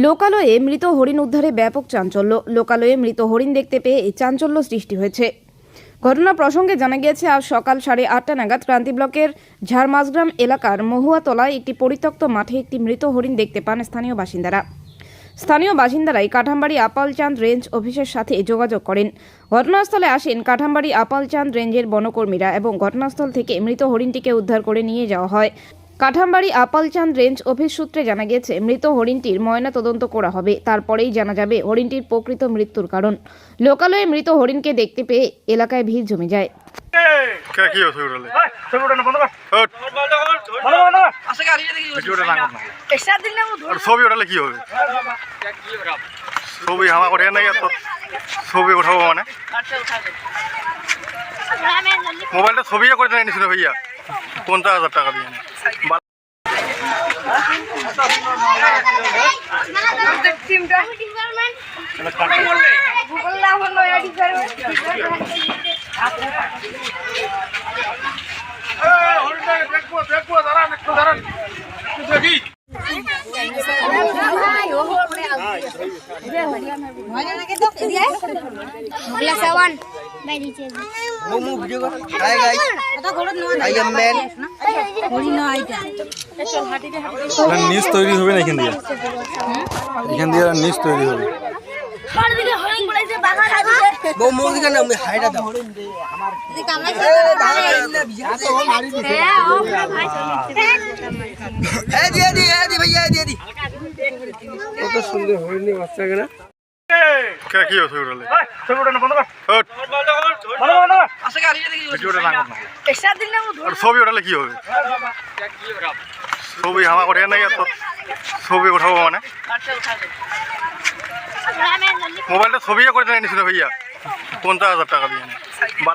লোকালয়ে মৃত হরিণ উদ্ধারে ব্যাপক চাঞ্চল্য। লোকালয়ে মৃত হরিণ দেখতে পেয়ে চাঞ্চল্য সৃষ্টি হয়েছে। ঘটনা প্রসঙ্গে জানা গিয়েছে, আজ সকাল 8:30 নাগাদ ক্রান্তি ব্লকের ঝাড়মাঝগ্রাম এলাকার মহুয়াতলায় একটি পরিত্যক্ত মাঠে একটি মৃত হরিণ দেখতে পান স্থানীয় বাসিন্দারাই কাঠামবাড়ি আপালচাঁদ রেঞ্জ অফিসের সাথে যোগাযোগ করেন। ঘটনাস্থলে আসেন কাঠামবাড়ি আপালচাঁদ রেঞ্জের বনকর্মীরা এবং ঘটনাস্থল থেকে মৃত হরিণটিকে উদ্ধার করে নিয়ে যাওয়া হয়। কাঠামবাড়ি আপালচাঁদ রেঞ্জ অফিস সূত্রে জানা গেছে, মৃত হরিণটির ময়না তদন্ত করা হবে, তারপরেই জানা যাবে হরিণটির প্রকৃত মৃত্যুর কারণ। লোকালয়ে মৃত হরিণকে দেখতে পেয়ে এলাকায় ভিড় জমে যায়। মোবাইলটা ছবি করে নিয়েছিল ভাইয়া 50,000 টাকা দিয়ে। নিচ তৈরি হবে না এখান দিয়ে নিচ তৈরি হবে। কত সুন্দর হরিণী বাচ্চা কেনা কি ছবি ওঠালে কি হবে? ছবি হামা করে নাই ছবি উঠাবো মানে মোবাইলটা ছবি করে নিয়েছিল ভাইয়া 50,000 টাকা দিয়ে।